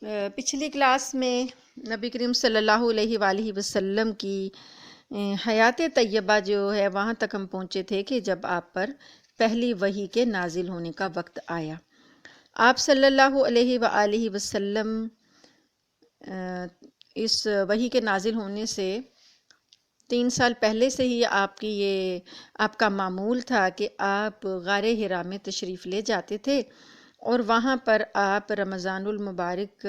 پچھلی کلاس میں نبی کریم صلی اللہ علیہ وآلہ وسلم کی حیات طیبہ جو ہے وہاں تک ہم پہنچے تھے کہ جب آپ پر پہلی وحی کے نازل ہونے کا وقت آیا۔ آپ صلی اللہ علیہ وآلہ وسلم اس وحی کے نازل ہونے سے 3 سال پہلے سے ہی آپ کا معمول تھا کہ آپ غار حرا میں تشریف لے جاتے تھے اور وہاں پر آپ رمضان المبارک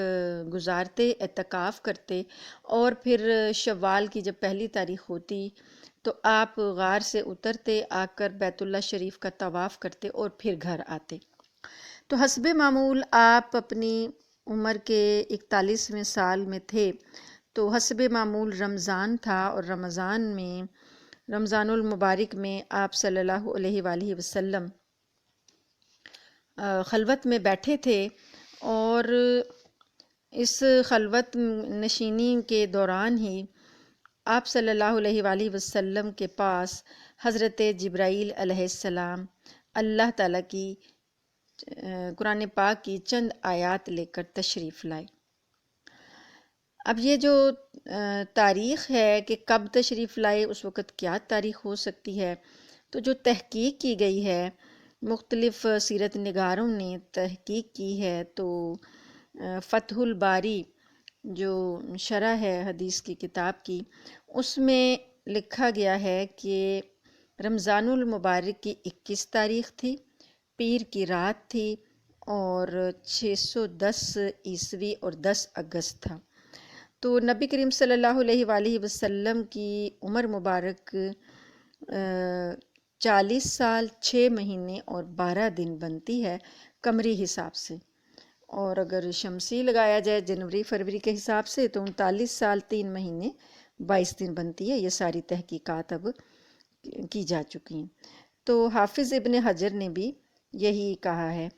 گزارتے، اعتکاف کرتے، اور پھر شوال کی جب پہلی تاریخ ہوتی تو آپ غار سے اترتے، آ کر بیت اللہ شریف کا طواف کرتے اور پھر گھر آتے۔ تو حسب معمول آپ اپنی عمر کے 41ویں سال میں تھے، تو حسب معمول رمضان تھا، اور رمضان المبارک میں آپ صلی اللہ علیہ وآلہ وسلم خلوت میں بیٹھے تھے، اور اس خلوت نشینی کے دوران ہی آپ صلی اللہ علیہ وآلہ وسلم کے پاس حضرت جبرائیل علیہ السلام اللہ تعالیٰ کی قرآن پاک کی چند آیات لے کر تشریف لائے۔ اب یہ جو تاریخ ہے کہ کب تشریف لائے، اس وقت کیا تاریخ ہو سکتی ہے، تو جو تحقیق کی گئی ہے، مختلف سیرت نگاروں نے تحقیق کی ہے، تو فتح الباری جو شرح ہے حدیث کی کتاب کی، اس میں لکھا گیا ہے کہ رمضان المبارک کی 21 تاریخ تھی، پیر کی رات تھی، اور 610 عیسوی اور 10 اگست تھا۔ تو نبی کریم صلی اللہ علیہ وآلہ وسلم کی عمر مبارک 40 سال 6 مہینے اور 12 دن بنتی ہے قمری حساب سے، اور اگر شمسی لگایا جائے جنوری فروری کے حساب سے تو 39 سال 3 مہینے 22 دن بنتی ہے۔ یہ ساری تحقیقات اب کی جا چکی ہیں۔ تو حافظ ابن حجر نے بھی یہی کہا ہے۔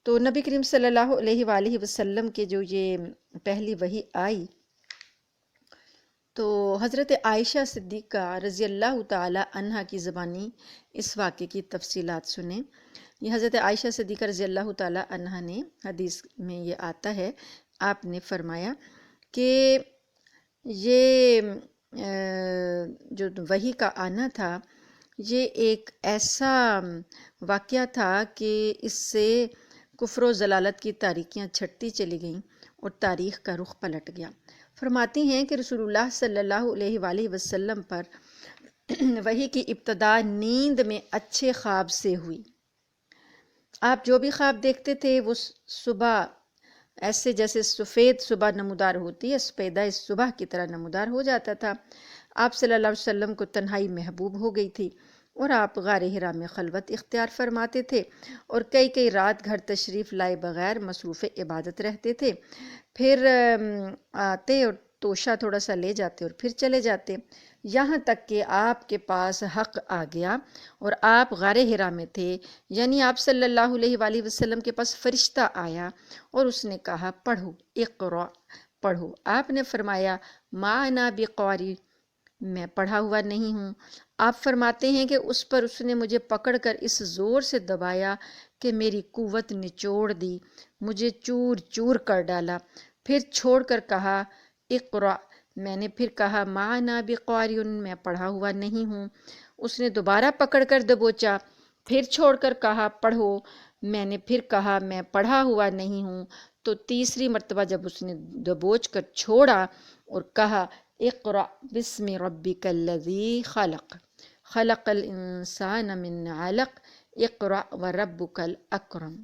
تو نبی کریم صلی اللہ علیہ وآلہ وسلم کے جو یہ پہلی وحی آئی، تو حضرت عائشہ صدیقہ رضی اللہ تعالی عنہ کی زبانی اس واقعے کی تفصیلات سنیں۔ یہ حضرت عائشہ صدیقہ رضی اللہ تعالی عنہ نے، حدیث میں یہ آتا ہے، آپ نے فرمایا کہ یہ جو وحی کا آنا تھا، یہ ایک ایسا واقعہ تھا کہ اس سے کفر و ضلالت کی تاریکیاں چھٹتی چلی گئیں اور تاریخ کا رخ پلٹ گیا۔ فرماتی ہیں کہ رسول اللہ صلی اللہ علیہ وآلہ وسلم پر وحی کی ابتدا نیند میں اچھے خواب سے ہوئی۔ آپ جو بھی خواب دیکھتے تھے وہ صبح ایسے جیسے سفید صبح نمودار ہوتی ہے، سپیدہ صبح کی طرح نمودار ہو جاتا تھا۔ آپ صلی اللہ علیہ وسلم کو تنہائی محبوب ہو گئی تھی، اور آپ غار حرا میں خلوت اختیار فرماتے تھے، اور کئی رات گھر تشریف لائے بغیر مصروف عبادت رہتے تھے۔ پھر آتے اور توشہ تھوڑا سا لے جاتے اور پھر چلے جاتے، یہاں تک کہ آپ کے پاس حق آ گیا اور آپ غار حرا میں تھے، یعنی آپ صلی اللہ علیہ وآلہ وسلم کے پاس فرشتہ آیا اور اس نے کہا پڑھو، اقرأ، پڑھو۔ آپ نے فرمایا ما انا بقاری، میں پڑھا ہوا نہیں ہوں۔ آپ فرماتے ہیں کہ اس نے مجھے پکڑ کر اس زور سے دبایا کہ میری قوت نچوڑ دی، مجھے چور چور کر ڈالا، پھر چھوڑ کر کہا اقرأ۔ میں نے پھر کہا ما انا بقاری، میں پڑھا ہوا نہیں ہوں۔ اس نے دوبارہ پکڑ کر دبوچا، پھر چھوڑ کر کہا پڑھو۔ میں نے پھر کہا میں پڑھا ہوا نہیں ہوں۔ تو تیسری مرتبہ جب اس نے دبوچ کر چھوڑا اور کہا اقرأ بسم ربک الذی خلق، خلق الانسان من علق، اقرأ وربک الاکرم۔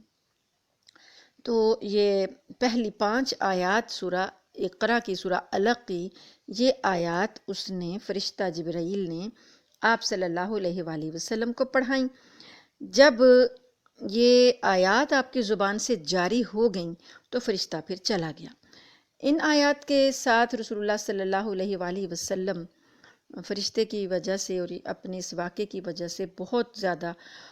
تو یہ پہلی 5 آیات سورہ اقرأ کی، سورہ علق کی یہ آیات اس نے، فرشتہ جبرائیل نے آپ صلی اللہ علیہ وآلہ وسلم کو پڑھائیں۔ جب یہ آیات آپ کی زبان سے جاری ہو گئیں تو فرشتہ پھر چلا گیا۔ ان آیات کے ساتھ رسول اللہ صلی اللہ علیہ وآلہ وسلم فرشتے کی وجہ سے اور اپنے اس واقعے کی وجہ سے بہت زیادہ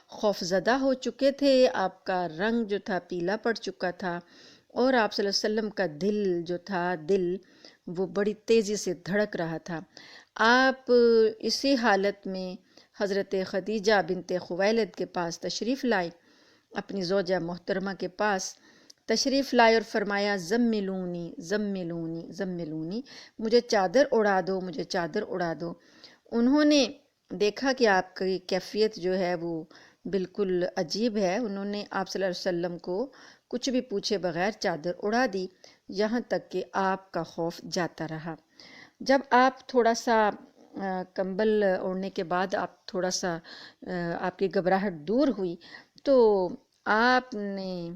خوفزدہ ہو چکے تھے۔ آپ کا رنگ جو تھا پیلا پڑ چکا تھا، اور آپ صلی اللہ علیہ وسلم کا دل وہ بڑی تیزی سے دھڑک رہا تھا۔ آپ اسی حالت میں حضرت خدیجہ بنت خویلد کے پاس تشریف لائے، اپنی زوجہ محترمہ کے پاس۔ تشریف لائے اور فرمایا زملونی زملونی زملونی، مجھے چادر اڑا دو، مجھے چادر اڑا دو۔ انہوں نے دیکھا کہ آپ کی کیفیت جو ہے وہ بالکل عجیب ہے، انہوں نے آپ صلی اللہ علیہ وسلم کو کچھ بھی پوچھے بغیر چادر اڑا دی، یہاں تک کہ آپ کا خوف جاتا رہا۔ جب آپ تھوڑا سا کمبل اوڑھنے کے بعد آپ تھوڑا سا آپ کی گھبراہٹ دور ہوئی تو آپ نے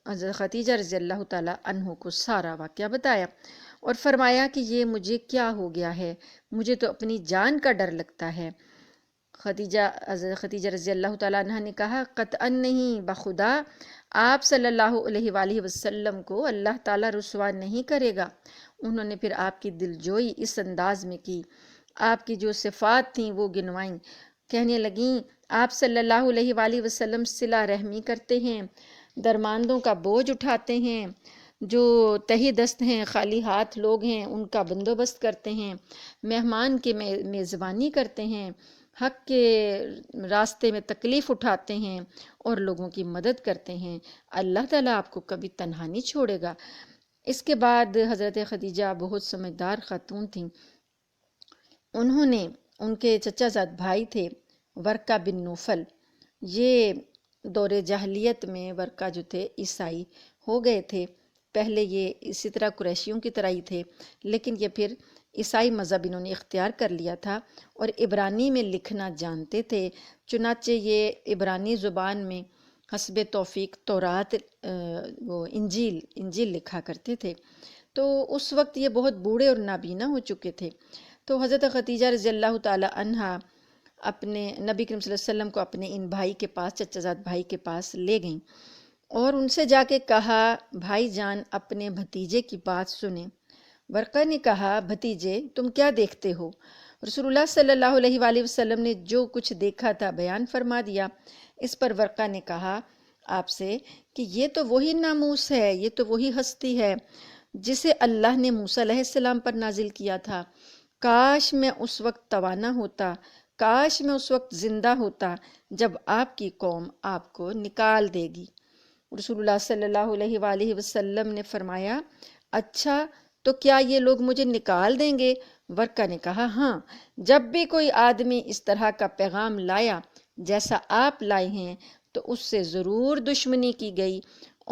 حضرت خدیجہ رضی اللہ تعالیٰ عنہ کو سارا واقعہ بتایا اور فرمایا کہ یہ مجھے کیا ہو گیا ہے، مجھے تو اپنی جان کا ڈر لگتا ہے۔ حضرت خدیجہ رضی اللہ تعالیٰ عنہ نے کہا قطعاً نہیں، بخدا آپ صلی اللہ علیہ وآلہ وسلم کو اللہ تعالیٰ رسوا نہیں کرے گا۔ انہوں نے پھر آپ کی دلجوئی اس انداز میں کی، آپ کی جو صفات تھیں وہ گنوائیں، کہنے لگیں آپ صلی اللہ علیہ وآلہ وسلم صلہ رحمی کرتے ہیں، درماندوں کا بوجھ اٹھاتے ہیں، جو تہی دست ہیں خالی ہاتھ لوگ ہیں ان کا بندوبست کرتے ہیں، مہمان کی میزبانی کرتے ہیں، حق کے راستے میں تکلیف اٹھاتے ہیں اور لوگوں کی مدد کرتے ہیں، اللہ تعالیٰ آپ کو کبھی تنہا نہیں چھوڑے گا۔ اس کے بعد حضرت خدیجہ بہت سمجھدار خاتون تھیں، انہوں نے ان کے چچا زاد بھائی تھے ورقہ بن نوفل، یہ دور جاہلیت میں ورقہ جو تھے عیسائی ہو گئے تھے، پہلے یہ اسی طرح قریشیوں کی طرح ہی تھے لیکن یہ پھر عیسائی مذہب انہوں نے اختیار کر لیا تھا اور عبرانی میں لکھنا جانتے تھے، چنانچہ یہ عبرانی زبان میں حسب توفیق تورات وہ انجیل لکھا کرتے تھے۔ تو اس وقت یہ بہت بوڑھے اور نابینا ہو چکے تھے، تو حضرت خدیجہ رضی اللہ تعالی عنہا اپنے نبی کریم صلی اللہ علیہ وسلم کو اپنے ان بھائی کے پاس، چچا زاد بھائی کے پاس لے گئیں اور ان سے جا کے کہا بھائی جان اپنے بھتیجے کی بات سنیں۔ ورقہ نے کہا بھتیجے تم کیا دیکھتے ہو؟ رسول اللہ صلی اللہ علیہ وآلہ وسلم نے جو کچھ دیکھا تھا بیان فرما دیا۔ اس پر ورقہ نے کہا آپ سے کہ یہ تو وہی ناموس ہے، یہ تو وہی ہستی ہے جسے اللہ نے موسیٰ علیہ السلام پر نازل کیا تھا۔ کاش میں اس وقت توانا ہوتا، کاش میں اس وقت زندہ ہوتا جب آپ کی قوم آپ کو نکال دے گی۔ رسول اللہ صلی اللہ علیہ وآلہ وسلم نے فرمایا اچھا تو کیا یہ لوگ مجھے نکال دیں گے؟ ورقہ نے کہا ہاں، جب بھی کوئی آدمی اس طرح کا پیغام لایا جیسا آپ لائے ہیں تو اس سے ضرور دشمنی کی گئی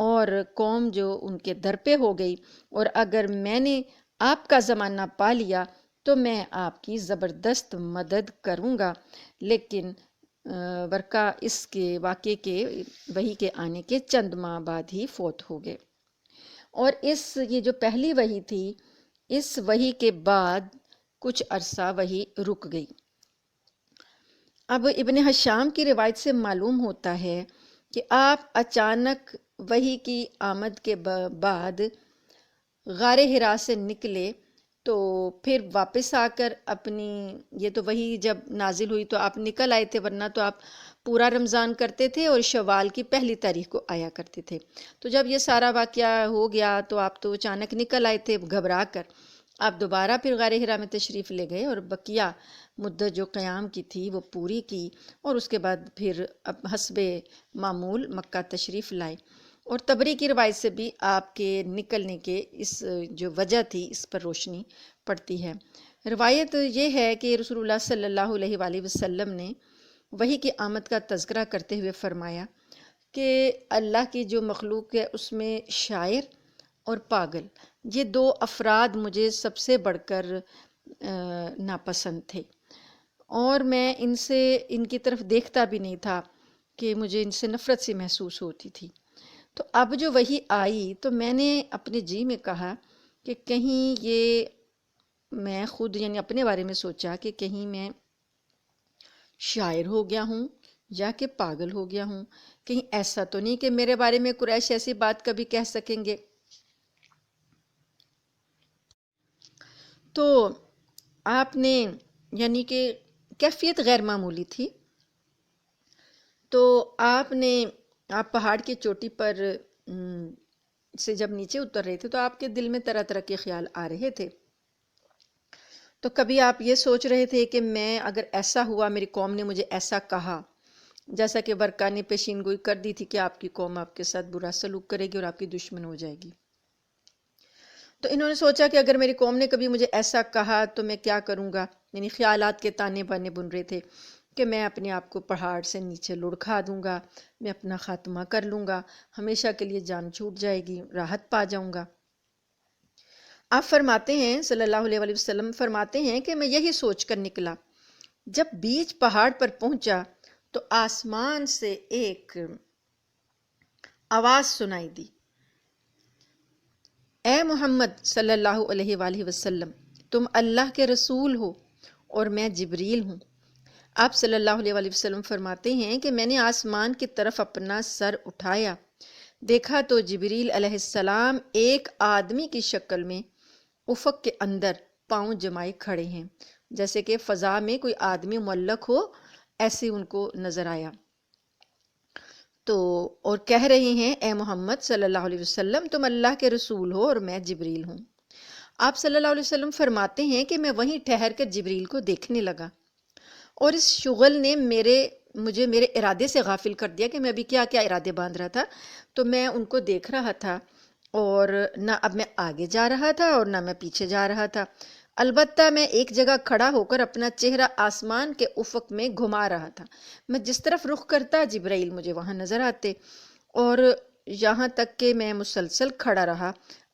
اور قوم جو ان کے در پہ ہو گئی، اور اگر میں نے آپ کا زمانہ پا لیا تو میں آپ کی زبردست مدد کروں گا۔ لیکن ورقہ اس کے واقعے کے وحی کے آنے کے چند ماہ بعد ہی فوت ہو گئے، اور یہ جو پہلی وحی تھی اس وحی کے بعد کچھ عرصہ وحی رک گئی۔ اب ابن حشام کی روایت سے معلوم ہوتا ہے کہ آپ اچانک وحی کی آمد کے بعد غار حرا سے نکلے تو پھر واپس آ کر یہ تو وحی جب نازل ہوئی تو آپ نکل آئے تھے، ورنہ تو آپ پورا رمضان کرتے تھے اور شوال کی پہلی تاریخ کو آیا کرتے تھے۔ تو جب یہ سارا واقعہ ہو گیا تو آپ تو اچانک نکل آئے تھے گھبرا کر، آپ دوبارہ پھر غار حرا میں تشریف لے گئے اور بقیہ مدت جو قیام کی تھی وہ پوری کی، اور اس کے بعد پھر حسب معمول مکہ تشریف لائے۔ اور طبری کی روایت سے بھی آپ کے نکلنے کے اس جو وجہ تھی اس پر روشنی پڑتی ہے۔ روایت یہ ہے کہ رسول اللہ صلی اللہ علیہ وآلہ وسلم نے وحی کی آمد کا تذکرہ کرتے ہوئے فرمایا کہ اللہ کی جو مخلوق ہے اس میں شاعر اور پاگل یہ دو افراد مجھے سب سے بڑھ کر ناپسند تھے، اور میں ان کی طرف دیکھتا بھی نہیں تھا کہ مجھے ان سے نفرت سی محسوس ہوتی تھی۔ تو اب جو وحی آئی تو میں نے اپنے جی میں کہا کہ کہیں یہ میں خود یعنی اپنے بارے میں سوچا کہ کہیں میں شاعر ہو گیا ہوں یا کہ پاگل ہو گیا ہوں، کہیں ایسا تو نہیں کہ میرے بارے میں قریش ایسی بات کبھی کہہ سکیں گے۔ تو آپ نے یعنی کہ کیفیت غیر معمولی تھی، تو آپ پہاڑ کی چوٹی پر سے جب نیچے اتر رہے تھے تو آپ کے دل میں طرح طرح کے خیال آ رہے تھے۔ تو کبھی آپ یہ سوچ رہے تھے کہ میں اگر ایسا ہوا، میری قوم نے مجھے ایسا کہا جیسا کہ ورقہ نے پیشین گوئی کر دی تھی کہ آپ کی قوم آپ کے ساتھ برا سلوک کرے گی اور آپ کی دشمن ہو جائے گی۔ تو انہوں نے سوچا کہ اگر میری قوم نے کبھی مجھے ایسا کہا تو میں کیا کروں گا، یعنی خیالات کے تانے بانے بن رہے تھے کہ میں اپنے آپ کو پہاڑ سے نیچے لڑکھا دوں گا، میں اپنا خاتمہ کر لوں گا، ہمیشہ کے لیے جان چھوٹ جائے گی، راحت پا جاؤں گا۔ آپ فرماتے ہیں صلی اللہ علیہ وآلہ وسلم فرماتے ہیں کہ میں یہی سوچ کر نکلا، جب بیچ پہاڑ پر پہنچا تو آسمان سے ایک آواز سنائی دی، اے محمد صلی اللہ علیہ وآلہ وسلم، تم اللہ کے رسول ہو اور میں جبریل ہوں۔ آپ صلی اللہ علیہ وآلہ وسلم فرماتے ہیں کہ میں نے آسمان کی طرف اپنا سر اٹھایا، دیکھا تو جبریل علیہ السلام ایک آدمی کی شکل میں افق کے اندر پاؤں جمائے کھڑے ہیں، جیسے کہ فضا میں کوئی آدمی معلق ہو، ایسے ان کو نظر آیا۔ تو اور کہہ رہے ہیں اے محمد صلی اللہ علیہ وسلم تم اللہ کے رسول ہو اور میں جبریل ہوں۔ آپ صلی اللہ علیہ وسلم فرماتے ہیں کہ میں وہیں ٹھہر کر جبریل کو دیکھنے لگا، اور اس شغل نے مجھے میرے ارادے سے غافل کر دیا کہ میں ابھی کیا کیا ارادے باندھ رہا تھا۔ تو میں ان کو دیکھ رہا تھا، اور نہ اب میں آگے جا رہا تھا اور نہ میں پیچھے جا رہا تھا، البتہ میں ایک جگہ کھڑا ہو کر اپنا چہرہ آسمان کے افق میں گھما رہا تھا۔ میں جس طرف رخ کرتا جبرائیل مجھے وہاں نظر آتے، اور یہاں تک کہ میں مسلسل کھڑا رہا،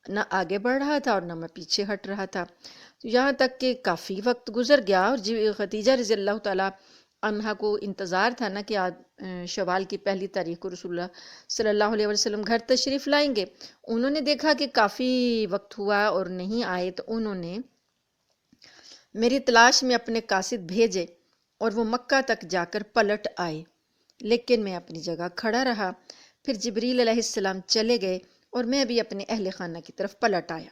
نہ آگے بڑھ رہا تھا اور نہ میں پیچھے ہٹ رہا تھا، یہاں تک کہ کافی وقت گزر گیا۔ اور خدیجہ رضی اللہ تعالیٰ عنہا کو انتظار تھا نا کہ آج شوال کی پہلی تاریخ کو رسول اللہ صلی اللہ علیہ وسلم گھر تشریف لائیں گے۔ انہوں نے دیکھا کہ کافی وقت ہوا اور نہیں آئے، تو انہوں نے میری تلاش میں اپنے قاصد بھیجے اور وہ مکہ تک جا کر پلٹ آئے، لیکن میں اپنی جگہ کھڑا رہا۔ پھر جبریل علیہ السلام چلے گئے اور میں بھی اپنے اہل خانہ کی طرف پلٹ آیا۔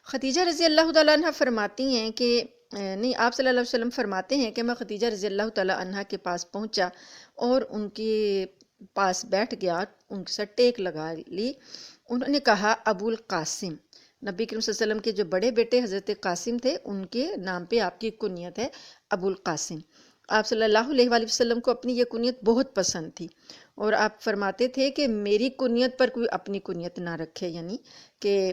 خدیجہ رضی اللہ تعالیٰ عنہ فرماتی ہیں کہ نہیں، آپ صلی اللہ علیہ وسلم فرماتے ہیں کہ میں خدیجہ رضی اللہ تعالیٰ عنہ کے پاس پہنچا اور ان کے پاس بیٹھ گیا، ان کے ساتھ ٹیک لگا لی۔ انہوں نے کہا ابو القاسم، نبی کریم صلی اللہ علیہ وسلم کے جو بڑے بیٹے حضرت قاسم تھے، ان کے نام پہ آپ کی کنیت ہے ابو القاسم۔ آپ صلی اللہ علیہ وآلہ وسلم کو اپنی یہ کنیت بہت پسند تھی، اور آپ فرماتے تھے کہ میری کنیت پر کوئی اپنی کنیت نہ رکھے، یعنی کہ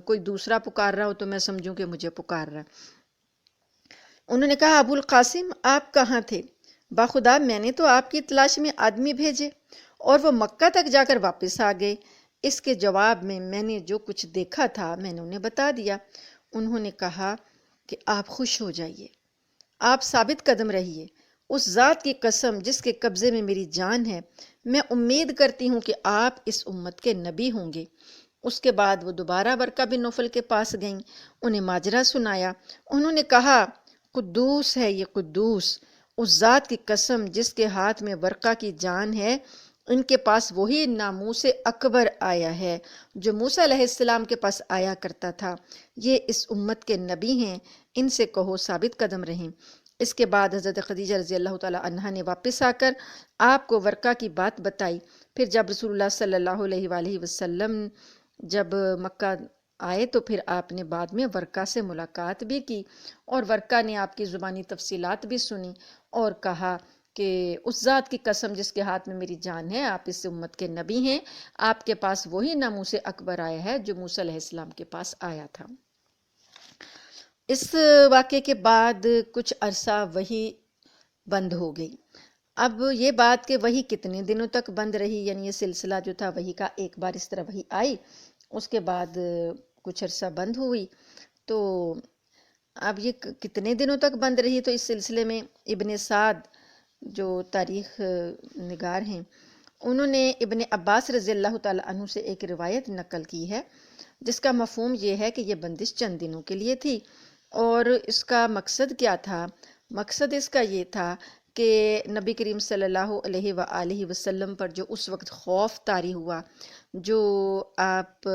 کوئی دوسرا پکار رہا ہو تو میں سمجھوں کہ مجھے پکار رہا۔ انہوں نے کہا ابو القاسم آپ کہاں تھے؟ باخدا میں نے تو آپ کی تلاش میں آدمی بھیجے اور وہ مکہ تک جا کر واپس آ گئے۔ اس کے جواب میں نے جو کچھ دیکھا تھا میں نے انہیں بتا دیا۔ انہوں نے کہا کہ آپ خوش ہو جائیے، آپ ثابت قدم رہیے، اس ذات کی قسم جس کے قبضے میں میری جان ہے، میں امید کرتی ہوں کہ آپ اس امت کے نبی ہوں گے۔ اس کے بعد وہ دوبارہ ورقہ بن نوفل کے پاس گئیں، انہیں ماجرا سنایا۔ انہوں نے کہا قدوس ہے یہ قدوس، اس ذات کی قسم جس کے ہاتھ میں ورقہ کی جان ہے، ان کے پاس وہی ناموس اکبر آیا ہے جو موسیٰ علیہ السلام کے پاس آیا کرتا تھا، یہ اس امت کے نبی ہیں، ان سے کہو ثابت قدم رہیں۔ اس کے بعد حضرت خدیجہ رضی اللہ تعالیٰ عنہا نے واپس آ کر آپ کو ورقہ کی بات بتائی۔ پھر جب رسول اللہ صلی اللہ علیہ وآلہ وسلم جب مکہ آئے تو پھر آپ نے بعد میں ورقہ سے ملاقات بھی کی، اور ورقہ نے آپ کی زبانی تفصیلات بھی سنی اور کہا کہ اس ذات کی قسم جس کے ہاتھ میں میری جان ہے، آپ اس امت کے نبی ہیں، آپ کے پاس وہی ناموس اکبر آیا ہے جو موسیٰ علیہ السلام کے پاس آیا تھا۔ اس واقعے کے بعد کچھ عرصہ وحی بند ہو گئی۔ اب یہ بات کہ وحی کتنے دنوں تک بند رہی، یعنی یہ سلسلہ جو تھا وحی کا، ایک بار اس طرح وحی آئی، اس کے بعد کچھ عرصہ بند ہوئی، تو اب یہ کتنے دنوں تک بند رہی، تو اس سلسلے میں ابن سعد جو تاریخ نگار ہیں، انہوں نے ابن عباس رضی اللہ تعالیٰ عنہ سے ایک روایت نقل کی ہے جس کا مفہوم یہ ہے کہ یہ بندش چند دنوں کے لیے تھی، اور اس کا مقصد کیا تھا؟ مقصد اس کا یہ تھا کہ نبی کریم صلی اللہ علیہ وآلہ وسلم پر جو اس وقت خوف طاری ہوا، جو آپ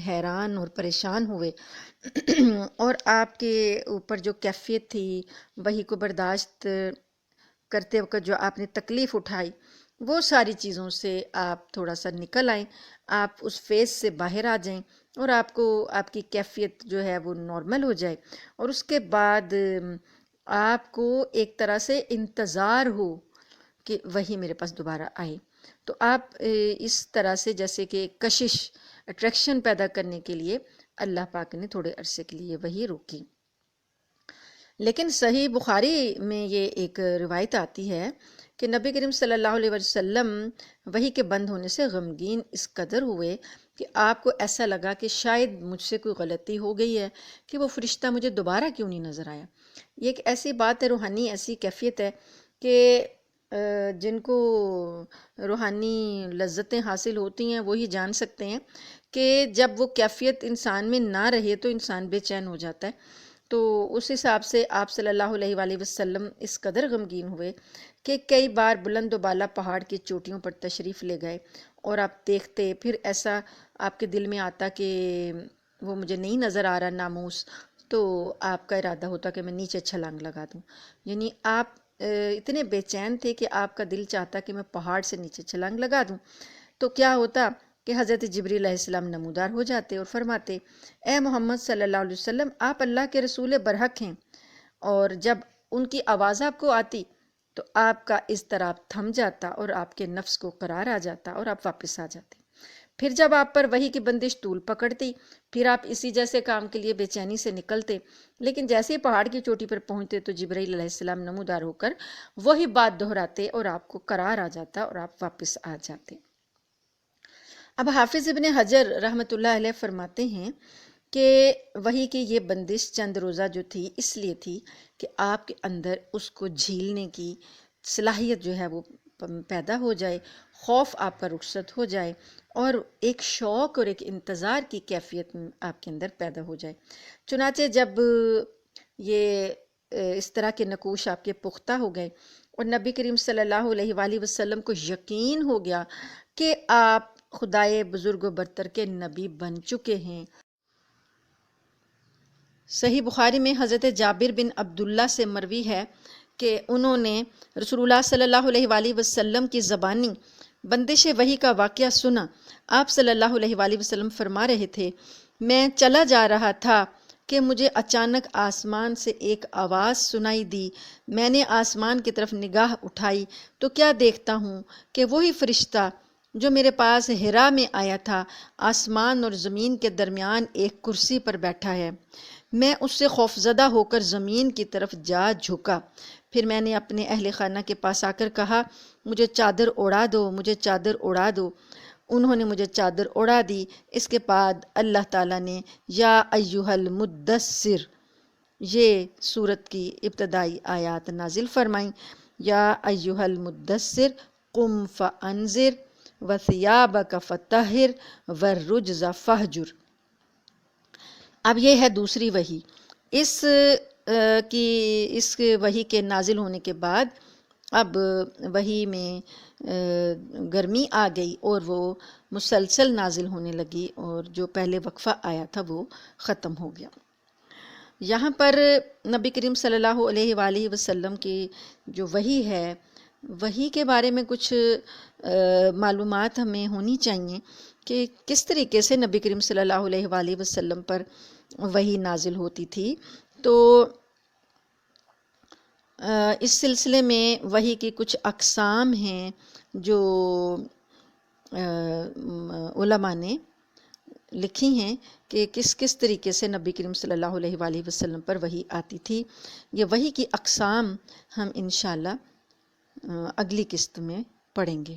حیران اور پریشان ہوئے، اور آپ کے اوپر جو کیفیت تھی وحی کو برداشت کرتے وقت جو آپ نے تکلیف اٹھائی، وہ ساری چیزوں سے آپ تھوڑا سا نکل آئیں، آپ اس فیز سے باہر آ جائیں، اور آپ کو آپ کی کیفیت جو ہے وہ نارمل ہو جائے، اور اس کے بعد آپ کو ایک طرح سے انتظار ہو کہ وہی میرے پاس دوبارہ آئے۔ تو آپ اس طرح سے جیسے کہ کشش، اٹریکشن پیدا کرنے کے لیے اللہ پاک نے تھوڑے عرصے کے لیے وہی روکی۔ لیکن صحیح بخاری میں یہ ایک روایت آتی ہے کہ نبی کریم صلی اللہ علیہ وسلم وحی کے بند ہونے سے غمگین اس قدر ہوئے کہ آپ کو ایسا لگا کہ شاید مجھ سے کوئی غلطی ہو گئی ہے کہ وہ فرشتہ مجھے دوبارہ کیوں نہیں نظر آیا۔ یہ ایک ایسی بات ہے، روحانی ایسی کیفیت ہے کہ جن کو روحانی لذتیں حاصل ہوتی ہیں وہی جان سکتے ہیں کہ جب وہ کیفیت انسان میں نہ رہے تو انسان بے چین ہو جاتا ہے۔ تو اس حساب سے آپ صلی اللہ علیہ وآلہ وسلم اس قدر غمگین ہوئے کہ کئی بار بلند و بالا پہاڑ کی چوٹیوں پر تشریف لے گئے، اور آپ دیکھتے، پھر ایسا آپ کے دل میں آتا کہ وہ مجھے نہیں نظر آ رہا ناموس، تو آپ کا ارادہ ہوتا کہ میں نیچے چھلانگ لگا دوں۔ یعنی آپ اتنے بے چین تھے کہ آپ کا دل چاہتا کہ میں پہاڑ سے نیچے چھلانگ لگا دوں۔ تو کیا ہوتا کہ حضرت جبریل علیہ السلام نمودار ہو جاتے اور فرماتے، اے محمد صلی اللہ علیہ وسلم، آپ اللہ کے رسول برحق ہیں۔ اور جب ان کی آواز آپ کو آتی تو آپ کا اضطراب تھم جاتا اور آپ کے نفس کو قرار آ جاتا اور آپ واپس آ جاتے۔ پھر جب آپ پر وحی کی بندش طول پکڑتی، پھر آپ اسی جیسے کام کے لیے بے چینی سے نکلتے، لیکن جیسے ہی پہاڑ کی چوٹی پر پہنچتے تو جبرائیل علیہ السلام نمودار ہو کر وہی بات دہراتے اور آپ کو قرار آ جاتا اور آپ واپس آ جاتے۔ اب حافظ ابن حجر رحمۃ اللہ علیہ فرماتے ہیں کہ وحی کی یہ بندش چند روزہ جو تھی اس لیے تھی کہ آپ کے اندر اس کو جھیلنے کی صلاحیت جو ہے وہ پیدا ہو جائے، خوف آپ کا رخصت ہو جائے، اور ایک شوق اور ایک انتظار کی کیفیت آپ کے اندر پیدا ہو جائے۔ چنانچہ جب یہ اس طرح کے نقوش آپ کے پختہ ہو گئے اور نبی کریم صلی اللہ علیہ وآلہ وسلم کو یقین ہو گیا کہ آپ خدائے بزرگ و برتر کے نبی بن چکے ہیں۔ صحیح بخاری میں حضرت جابر بن عبداللہ سے مروی ہے کہ انہوں نے رسول اللہ صلی اللہ علیہ وآلہ وسلم کی زبانی بندش وحی کا واقعہ سنا۔ آپ صلی اللہ علیہ وآلہ وسلم فرما رہے تھے، میں چلا جا رہا تھا کہ مجھے اچانک آسمان سے ایک آواز سنائی دی۔ میں نے آسمان کی طرف نگاہ اٹھائی تو کیا دیکھتا ہوں کہ وہی فرشتہ جو میرے پاس حرا میں آیا تھا آسمان اور زمین کے درمیان ایک کرسی پر بیٹھا ہے۔ میں اس سے خوفزدہ ہو کر زمین کی طرف جا جھکا، پھر میں نے اپنے اہل خانہ کے پاس آ کر کہا، مجھے چادر اڑا دو، مجھے چادر اڑا دو۔ انہوں نے مجھے چادر اڑا دی۔ اس کے بعد اللہ تعالیٰ نے یا ایھا المدثر یہ سورت کی ابتدائی آیات نازل فرمائیں، یا ایھا المدثر قم فانذر وثیابک فطہر والرجز فہجر۔ اب یہ ہے دوسری وحی۔ اس وحی کے نازل ہونے کے بعد اب وحی میں گرمی آ گئی اور وہ مسلسل نازل ہونے لگی، اور جو پہلے وقفہ آیا تھا وہ ختم ہو گیا۔ یہاں پر نبی کریم صلی اللہ علیہ وآلہ وسلم کی جو وحی ہے، وحی کے بارے میں کچھ معلومات ہمیں ہونی چاہیے کہ کس طریقے سے نبی کریم صلی اللہ علیہ وآلہ وسلم پر وحی نازل ہوتی تھی۔ تو اس سلسلے میں وحی کی کچھ اقسام ہیں جو علماء نے لکھی ہیں کہ کس کس طریقے سے نبی کریم صلی اللہ علیہ وآلہ وسلم پر وحی آتی تھی۔ یہ وحی کی اقسام ہم انشاءاللہ اگلی قسط میں پڑھیں گے۔